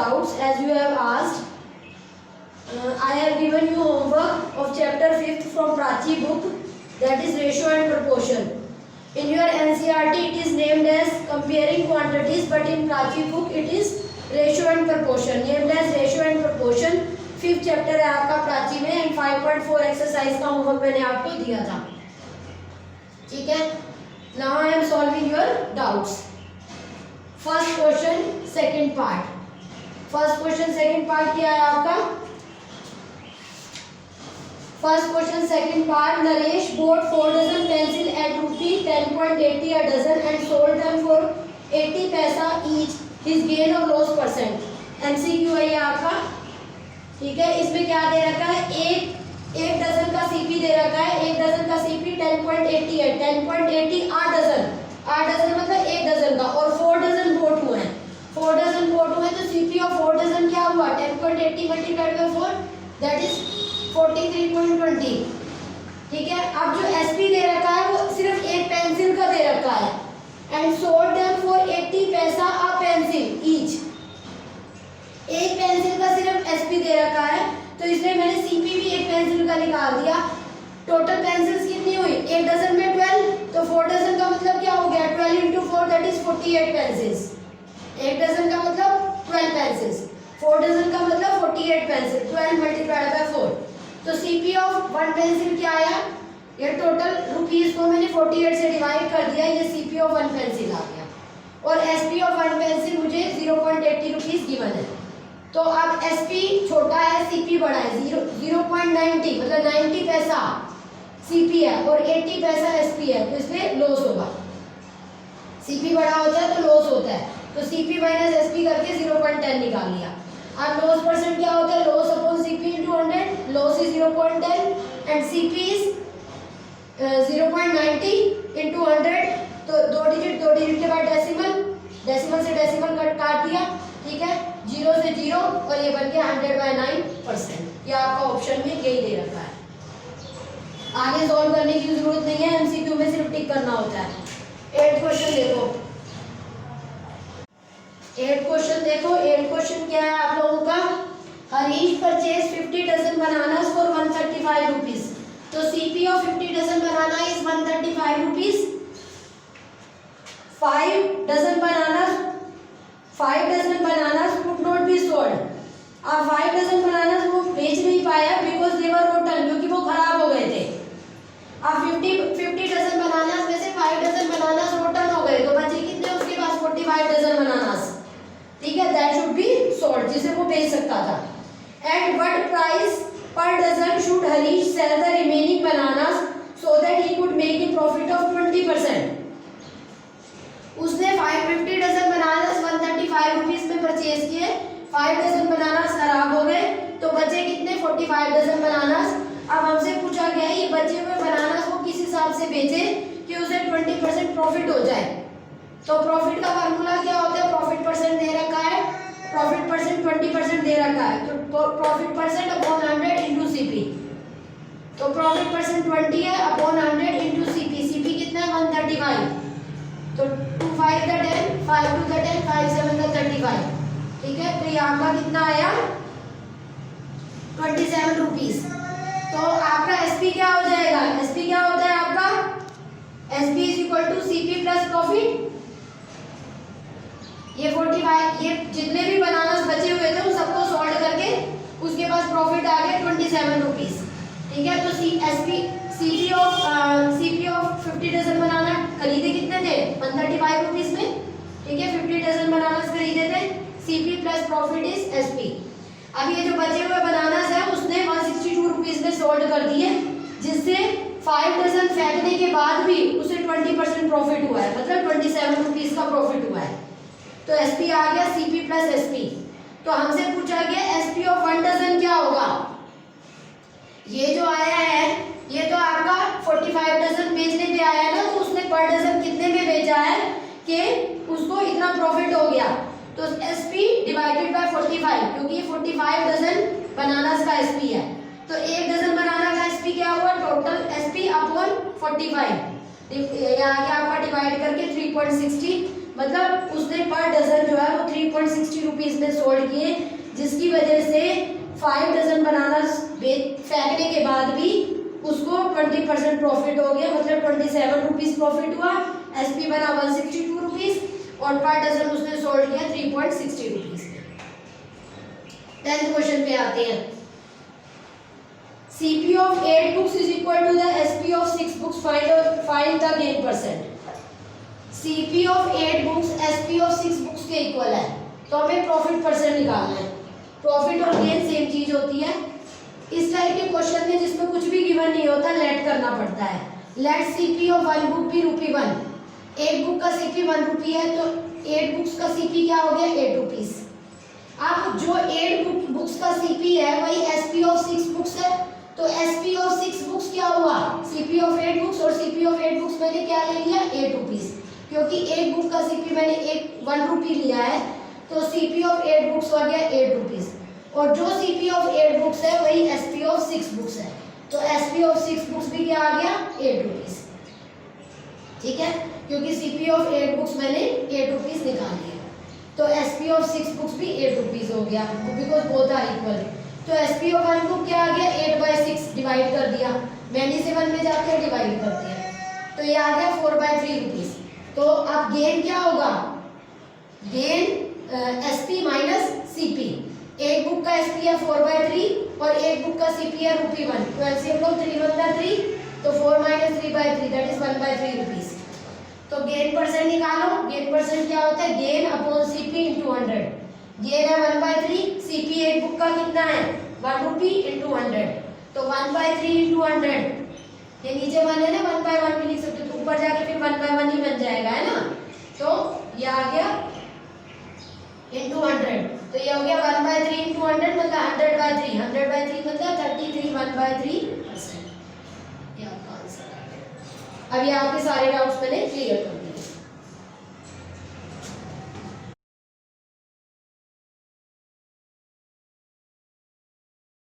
doubts as you have asked. I have given you homework of chapter 5th from Prachi book, that is ratio and proportion. In your NCERT it is named as comparing quantities, but in Prachi book it is ratio and proportion, named as ratio and proportion. 5th chapter है आपका प्राची में and 5.4 exercise का homework मैंने आपको दिया था, ठीक है। Now I am solving your doubts. First question second part, first question second part क्या है आपका? First question second part, Naresh bought 4 dozen pencil at ₹10.80 a dozen and sold them for 80 पैसा each. His gain or loss percent? MCQ है ये आपका, ठीक है। इसमें क्या दे रखा है? एक डजन का सीपी दे रखा है, एक डजन का सीपी 10.80 है, 10.80 8 डजन, 8 डजन मतलब एक डजन का, और 4 डजन बोट हुए हैं, 4 डजन बोट हुए, तो सीपी ऑफ 4 डजन क्या हुआ? 10.80 मल्टीप्लाइड बाय 4 दैट इज 43.20, ठीक है। अब जो एसपी दे रखा है वो सिर्फ एक पेंसिल का दे रखा है, एंड सोल्ड देम फॉर 80 पैसा अ पेंसिल ईच। एक पेंसिल का सिर्फ एसपी दे रखा है, तो इसलिए मैंने सीपी भी एक पेंसिल का निकाल दिया। टोटल पेंसिल्स कितनी हुई? एक डजन में 12, तो 4 डजन का मतलब क्या हो गया? 12 into 4 दैट इज 48 पेंसिल्स। एक डजन का मतलब 12 पेंसिल्स, 4 डजन का मतलब 48 पेंसिल, 12 मल्टीप्लाइड बाय 4। तो सीपी ऑफ 1 पेंसिल क्या आया? ये टोटल रुपीस को मैंने 48 से डिवाइड कर दिया, ये सीपी ऑफ 1 पेंसिल आ गया, और एसपी ऑफ 1 पेंसिल मुझे 0.80 रुपीस गिवन है। तो अब एसपी छोटा है, सीपी बड़ा है, 0.90 मतलब 90 पैसा सीपी है और 80 पैसा एसपी है, तो इसमें लॉस होगा। सीपी बड़ा होता है तो लॉस होता है, तो सीपी माइनस एसपी करके 0.10 निकाल लिया। अब लॉस परसेंट क्या होता है? Loss upon CP into 100, loss is 0.10 and CP is 0.90 into 100, तो दो डिजिट के बाद डेसिमल से डेसिमल काट दिया, ठीक है, 0 से 0, और ये बन गया 100/9%। ये आपका ऑप्शन में यही दे रखा है। आगे सॉल्व करने की जरूरत नहीं है, एमसीक्यू में सिर्फ टिक करना होता है। 8 क्वेश्चन देखो, 8 क्वेश्चन देखो। 8 क्वेश्चन क्या है आप लोगों का? Harish purchase 50 dozen bananas for 135 rupees. तो CP of 50 dozen banana is 135 rupees. 5 dozen bananas could not be sold. अब 5 डजन बनानास वो बेच नहीं पाया बिकॉज दे वर रोटन, क्योंकि वो खराब हो गए थे। अब 50 डजन बनानास में से 5 डजन बनानास रोटन हो गए, तो बचे कितने उसके पास? 45 डजन बनानास, ठीक है, दैट शुड बी सोल्ड, जिसे वो बेच सकता था। At what price per dozen should Harish sell the remaining bananas so that he could make a profit of 20%। उसने 50 डजन बनानास 135 रुपीस में परचेज किए, 5 डजन बनानास खराब हो गए, तो बचे कितने? 45 डजन बनानास। अब हमसे पूछा गया है ये बचे हुए बनानास वो किस हिसाब से बेचे कि उसे 20% प्रॉफिट हो जाए। तो प्रॉफिट का फार्मूला क्या होता है? प्रॉफिट परसेंट दे रखा है, प्रॉफिट परसेंट 20% दे रखा है, तो profit percent upon 100 into CP. तो प्रॉफिट परसेंट 20 है अपॉन 100 इंटू सीपी। सीपी कितना है? 135, तो 2 5 द 10, 5 2 द 10, 5 7 द 35, ठीक है। तो ये आपका कितना आया? 27 रुपीस। तो आपका एसपी क्या हो जाएगा? एसपी क्या होता है आपका? SP is equal to CP plus profit. ये 45, ये जितने भी बनानास बचे हुए थे उन सबको सॉल्व करके उसके पास प्रॉफिट आ गया 27 रुपीस, ठीक है। तो सीपी ऑफ 50 डजन बनाना खरीदे कितने थे? 135 रुपीस में, ठीक है। 50 डजन बनानास खरीदे थे, CP plus profit is SP. अब ये जो बचे हुए बनानास है उसने 162 रुपीस में सोल्ड कर दिए, जिससे 5 डजन फेंकने के बाद भी उसे 20% प्रॉफिट हुआ है, मतलब 27 रुपीस का प्रॉफिट हुआ है। तो एसपी आ गया सीपी प्लस एसपी। तो हमसे पूछा गया एसपी ऑफ 1 डजन क्या होगा? ये जो आया है ये तो आपका 45 डजन बेचने पे आया है ना, तो उसने पर डजन कितने में बेचा है कि उसको इतना प्रॉफिट हो गया। तो एसपी डिवाइडेड बाय 45, क्योंकि 45 डजन बनानास का एसपी है, तो एक डजन बनाना का एसपी क्या हुआ? टोटल एसपी अपॉन 45, ये आ गया आपका डिवाइड करके 3.60, मतलब उसने पर डजन जो है वो 3 3.60 रुपीज़ में सोल्ड किए, जिसकी वजह से 5 डजन बनाना फेंकने के बाद भी उसको 20% प्रॉफिट हो गया, मतलब 27 रुपीज़ प्रॉफिट हुआ। एसपी बना 162 रुपीज़ और पर डजन उसने सोल्ड किया 3.60 रुपीज़ में। 10th क्वेश्चन पे आते हैं। CP of 8 books is equal to the SP of 6 books. Find the gain percent. CP of 8 books SP of 6 books के इक्वल है, तो हमें प्रॉफिट परसेंट निकालना है। प्रॉफिट और गेन सेम चीज होती है। इस टाइप के क्वेश्चन में जिसमें कुछ भी गिवन नहीं होता, लेट करना पड़ता है। लेट CP of 1 book भी ₹1। एक बुक का CP 1 रुपी है, तो 8 बुक्स का CP क्या हो गया? 8 रुपीज। अब जो 8 बुक्स का CP है वही SP of 6 बुक्स है, तो SP of 6 बुक्स क्या हुआ? CP of 8 बुक्स, और CP of 8 बुक्स मैंने क्या ले लिया? 8 रुपीज, क्योंकि एक बुक का CP मैंने 1 रुपी लिया है, तो CP of 8 बुक्स हो गया 8 रुपीज। और जो CP of 8 बुक्स है वही SP of 6 बुक्स है, तो SP of 6 बुक्स भी क्या आ गया? 8 रुपीज। ठीक है, क्योंकि CP of 8 बुक्स मैंने 8 रुपीज निकाल लिया, तो SP of 6 बुक्स भी 8 रुपीज हो गया, बिकॉज बोथ आर इक्वल। तो SP of 1 बुक क्या आ गया? 8/6 डिवाइड कर दिया, मैनी से 1 में जाके डिवाइड कर दिया, तो ये आ गया 4/3 रुपीज। तो अब गेन क्या होगा? Gain SP minus CP। एक बुक का SP है 4/3 और एक बुक का CP है ₹1, तो एलसीएम लो 3 × 3, तो 4 - 3/3 दैट इज 1/3 रुपीज। तो गेन परसेंट निकालो। गेन परसेंट क्या होता है? Gain upon CP × 100। गेन है 1/3, CP एक बुक का कितना है? 1 रुपी × 100, तो 1/3 × 100, ये नीचे 1 है ना, 1/1 भी लिख सकते हो, तो ऊपर जाके फिर 1/1 ही बन जाएगा, है ना। तो ये आ गया × 100, तो ये हो गया 1/3 × 100 मतलब 100/3, 100/3 मतलब 33 1/3%। ये आपका आंसर आ गया। अब ये आपके सारे डाउट्स मैंने क्लियर कर दिए।